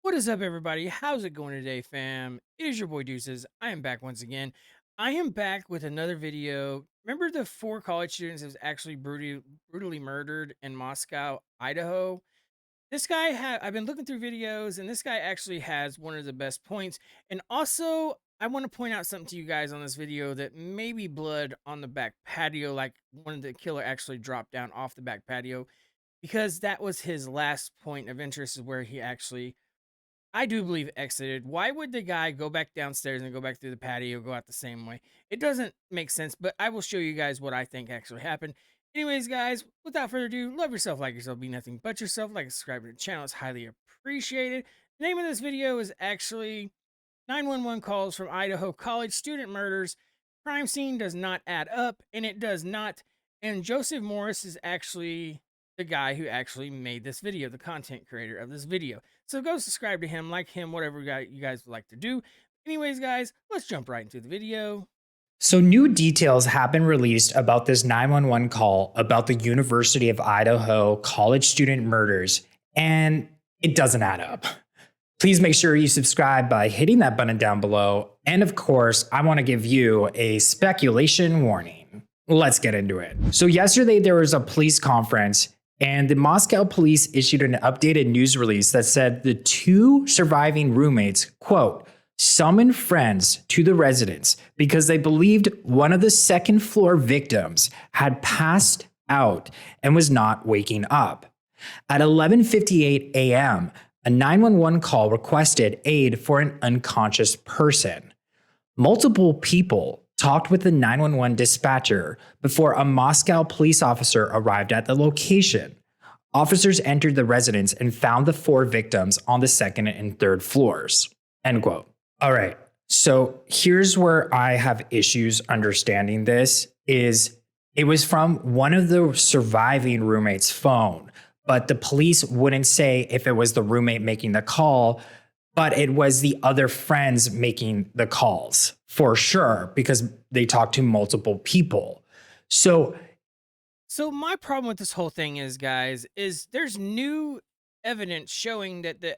What is up, everybody? How's it going today, fam? It is your boy Deuces. I am back once again. I am back with another video. Remember the four college students that was actually brutally murdered in Moscow, Idaho? This guy I've been looking through videos, and this guy actually has one of the best points. And also, I want to point out something to you guys on this video that may be blood on the back patio, like one of the killer actually dropped down off the back patio, because that was his last point of interest, is where he actually, I do believe, exited. Why would the guy go back downstairs and go back through the patio, go out the same way? It doesn't make sense, but I will show you guys what I think actually happened. Anyways, guys, without further ado, love yourself, like yourself, be nothing but yourself. Like and subscribe to the channel, it's highly appreciated. The name of this video is actually 911 calls from Idaho college student murders. Crime scene does not add up, and it does not. And Joseph Morris is actually the guy who actually made this video, the content creator of this video. So go subscribe to him, like him, whatever you guys would like to do. Anyways, guys, let's jump right into the video. So, new details have been released about this 911 call about the University of Idaho college student murders, and it doesn't add up. Please make sure you subscribe by hitting that button down below. And of course, I want to give you a speculation warning. Let's get into it. So, yesterday there was a police conference, and the Moscow police issued an updated news release that said the two surviving roommates, quote, summoned friends to the residence because they believed one of the second floor victims had passed out and was not waking up. At 11:58 a.m., a 911 call requested aid for an unconscious person. Multiple people talked with the 911 dispatcher before a Moscow police officer arrived at the location. Officers entered the residence and found the four victims on the second and third floors. End quote. All right. So here's where I have issues understanding this is it was from one of the surviving roommates' phone, but the police wouldn't say if it was the roommate making the call, but it was the other friends making the calls for sure because they talked to multiple people. So So my problem with this whole thing is, guys, is there's new evidence showing that the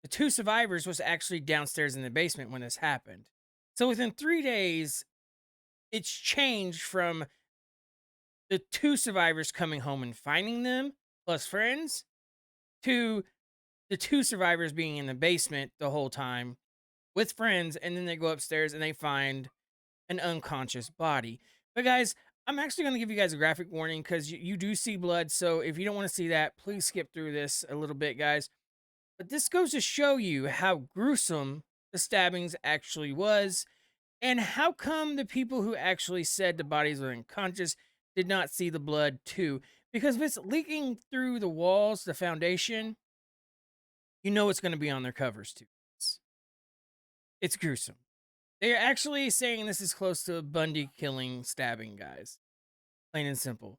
two survivors was actually downstairs in the basement when this happened. So within 3 days, it's changed from the two survivors coming home and finding them plus friends to the two survivors being in the basement the whole time with friends, and then they go upstairs and they find an unconscious body. But guys, I'm actually going to give you guys a graphic warning because you do see blood. So if you don't want to see that, please skip through this a little bit, guys. But this goes to show you how gruesome the stabbings actually was, and how come the people who actually said the bodies were unconscious did not see the blood too. Because if it's leaking through the walls, the foundation, you know it's going to be on their covers too. It's gruesome. They're actually saying this is close to a Bundy killing, stabbing, guys. Plain and simple.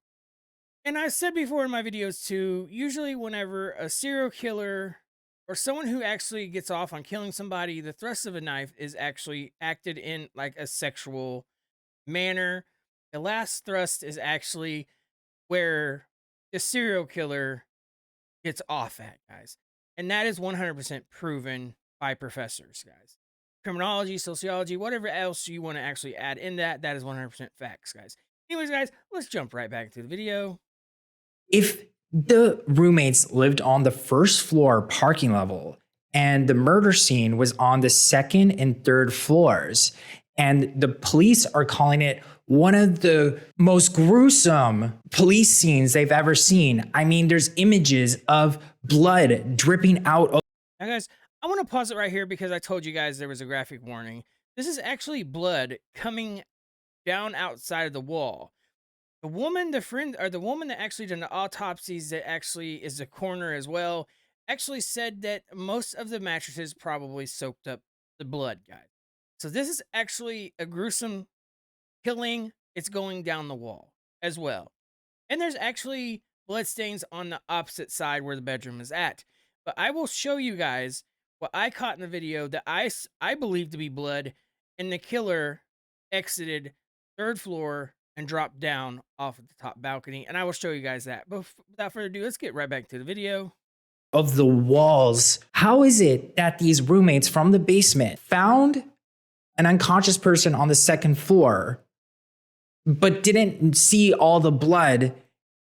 And I said before in my videos too, usually whenever a serial killer or someone who actually gets off on killing somebody, the thrust of a knife is actually acted in like a sexual manner. The last thrust is actually where the serial killer gets off at, guys. And that is 100% proven by professors, guys. Criminology, sociology, whatever else you want to actually add in that, that is 100% facts, guys. Anyways, guys, let's jump right back to the video. if the roommates lived on the first floor parking level and the murder scene was on the second and third floors, and the police are calling it one of the most gruesome police scenes they've ever seen. I mean, there's images of blood dripping out. Now, guys, I want to pause it right here because I told you guys there was a graphic warning. This is actually blood coming down outside of the wall. The woman, the friend, or the woman that actually done the autopsies, that actually is the coroner as well, actually said that most of the mattresses probably soaked up the blood, guys. So this is actually a gruesome killing. It's going down the wall as well. And there's actually bloodstains on the opposite side where the bedroom is at. But I will show you guys what I caught in the video that I believe to be blood, and the killer exited third floor and dropped down off of the top balcony. And I will show you guys that. But without further ado, let's get right back to the video. of the walls. How is it that these roommates from the basement found an unconscious person on the second floor, but didn't see all the blood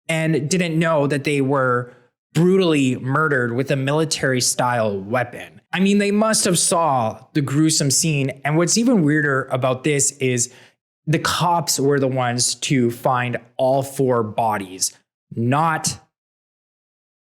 and didn't know that they were brutally murdered with a military style weapon? I mean, they must have saw the gruesome scene. And what's even weirder about this is the cops were the ones to find all 4 bodies, not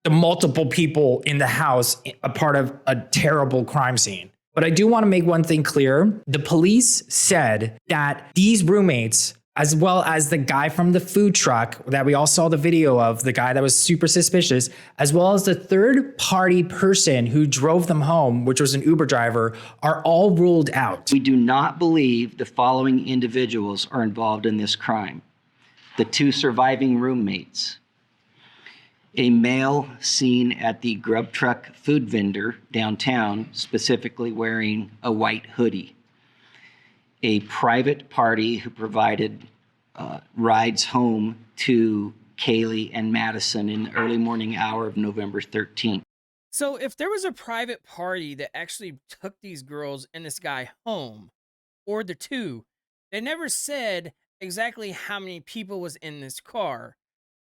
the multiple people in the house, a part of a terrible crime scene. But I do want to make one thing clear. The police said that these roommates, as well as the guy from the food truck that we all saw the video of, the guy that was super suspicious, as well as the third party person who drove them home, which was an Uber driver, are all ruled out. We do not believe the following individuals are involved in this crime: the 2 surviving roommates, a male seen at the grub truck food vendor downtown, specifically wearing a white hoodie, a private party who provided rides home to Kaylee and Madison in the early morning hour of November 13th. So if there was a private party that actually took these girls and this guy home, or the 2, they never said exactly how many people was in this car.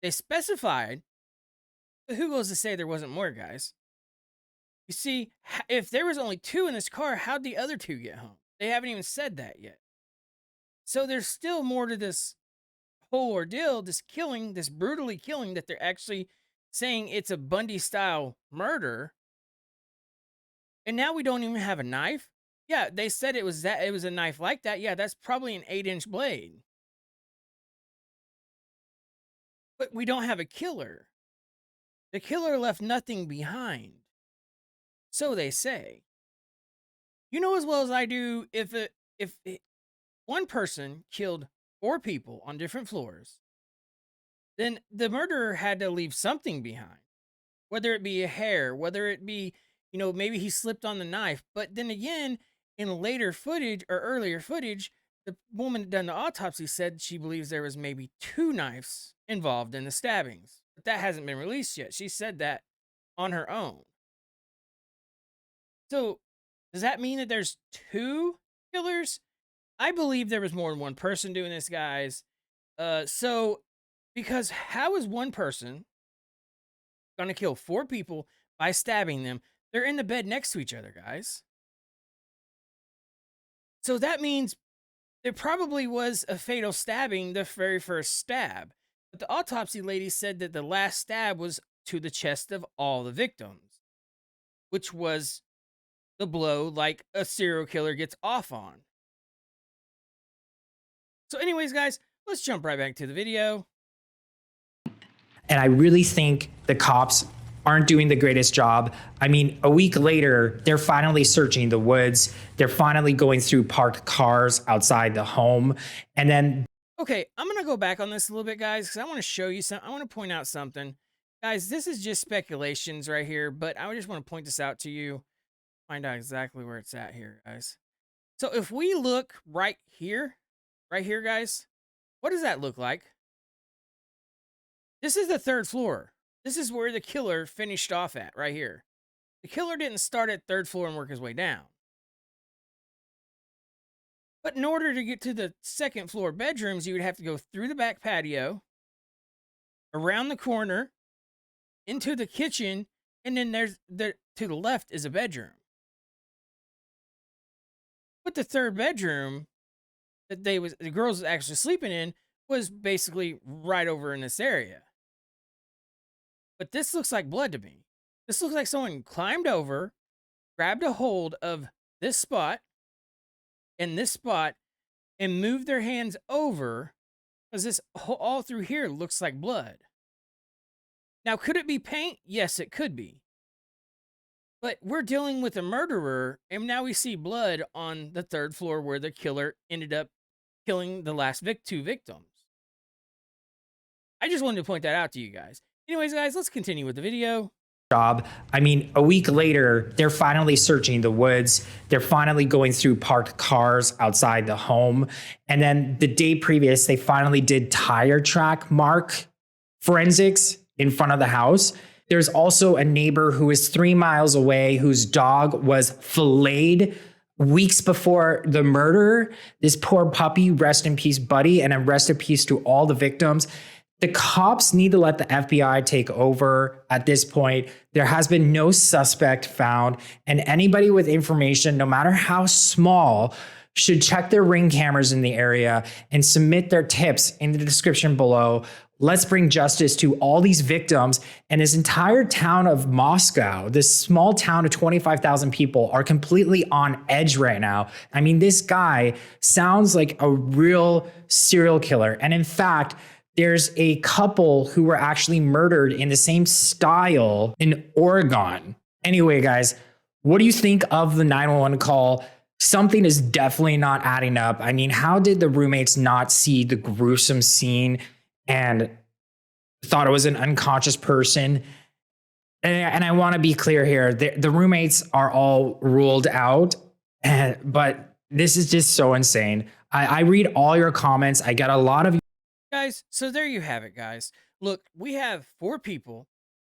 They specified, but who goes to say there wasn't more, guys? You see, if there was only 2 in this car, how'd the other 2 get home? They haven't even said that yet. So there's still more to this whole ordeal, this killing, this brutally killing, that they're actually saying it's a Bundy-style murder. And now we don't even have a knife? Yeah, they said it was a knife like that. Yeah, that's probably an 8-inch blade. But we don't have a killer. The killer left nothing behind. So they say. You know as well as I do, if one person killed 4 people on different floors, then the murderer had to leave something behind. Whether it be a hair, whether it be, maybe he slipped on the knife. But then again, in later footage or earlier footage, the woman that done the autopsy said she believes there was maybe 2 knives involved in the stabbings. But that hasn't been released yet. She said that on her own. So does that mean that there's 2 killers? I believe there was more than one person doing this, guys. Because how is one person going to kill 4 people by stabbing them? They're in the bed next to each other, guys. So that means there probably was a fatal stabbing the very first stab. But the autopsy lady said that the last stab was to the chest of all the victims, which was the blow like a serial killer gets off on. So anyways, guys, let's jump right back to the video. And I really think the cops aren't doing the greatest job. I mean, a week later, they're finally searching the woods. They're finally going through parked cars outside the home. And then... Okay, I'm going to go back on this a little bit, guys, because I want to show you something. I want to point out something. Guys, this is just speculations right here, but I just want to point this out to you. Find out exactly where it's at here, guys. So if we look right here, guys, what does that look like? This is the 3rd floor. This is where the killer finished off at, right here. The killer didn't start at 3rd floor and work his way down. But in order to get to the 2nd floor bedrooms, you would have to go through the back patio, around the corner, into the kitchen, and then to the left is a bedroom. But the 3rd bedroom that the girls was actually sleeping in was basically right over in this area. But this looks like blood to me. This looks like someone climbed over, grabbed a hold of this spot and this spot, and moved their hands over, because this all through here looks like blood. Now, could it be paint? Yes, it could be. But we're dealing with a murderer, and now we see blood on the 3rd floor where the killer ended up killing the last 2 victims. I just wanted to point that out to you guys. Anyways, guys, let's continue with the video. Job. I mean, a week later, they're finally searching the woods. They're finally going through parked cars outside the home. And then the day previous, they finally did tire track mark forensics in front of the house. There's also a neighbor who is 3 miles away whose dog was filleted weeks before the murder. This poor puppy, rest in peace, Buddy, and rest in peace to all the victims. The cops need to let the FBI take over at this point. There has been no suspect found, and anybody with information, no matter how small, should check their Ring cameras in the area and submit their tips in the description below. Let's bring justice to all these victims. And this entire town of Moscow, this small town of 25,000 people, are completely on edge right now. I mean, this guy sounds like a real serial killer. And in fact, there's a couple who were actually murdered in the same style in Oregon. Anyway, guys, what do you think of the 911 call? Something is definitely not adding up. I mean, how did the roommates not see the gruesome scene and thought it was an unconscious person? And I want to be clear here. The roommates are all ruled out, but this is just so insane. I read all your comments. I get a lot of Guys, so there you have it, guys. Look, we have 4 people,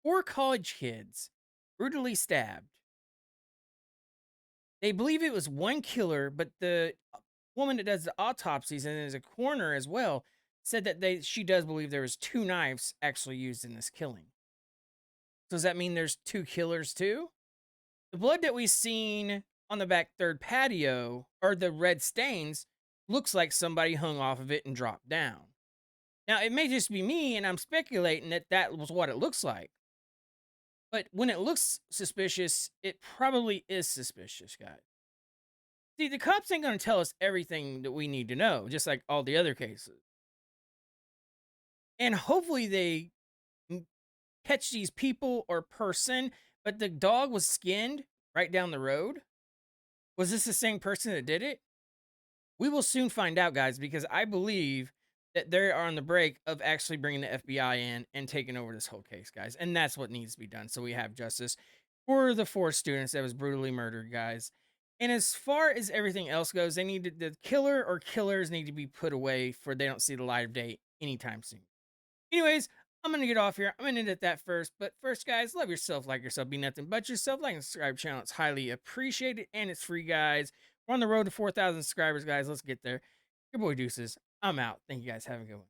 4 college kids, brutally stabbed. They believe it was one killer, but the woman that does the autopsies and is a coroner as well said that she does believe there was 2 knives actually used in this killing. Does that mean there's 2 killers too? The blood that we've seen on the back third patio, or the red stains, looks like somebody hung off of it and dropped down. Now, it may just be me, and I'm speculating that that was what it looks like. But when it looks suspicious, it probably is suspicious, guys. See, the cops ain't going to tell us everything that we need to know, just like all the other cases. And hopefully they catch these people or person, but the dog was skinned right down the road. Was this the same person that did it? We will soon find out, guys, because I believe that they are on the break of actually bringing the FBI in and taking over this whole case, guys. And that's what needs to be done. So we have justice for the 4 students that was brutally murdered, guys. And as far as everything else goes, the killer or killers need to be put away for they don't see the light of day anytime soon. Anyways, I'm going to get off here. I'm going to end at that first. But first, guys, love yourself, like yourself, be nothing but yourself. Like and subscribe to the channel. It's highly appreciated. And it's free, guys. We're on the road to 4,000 subscribers, guys. Let's get there. Your boy Deuces. I'm out. Thank you guys. Have a good one.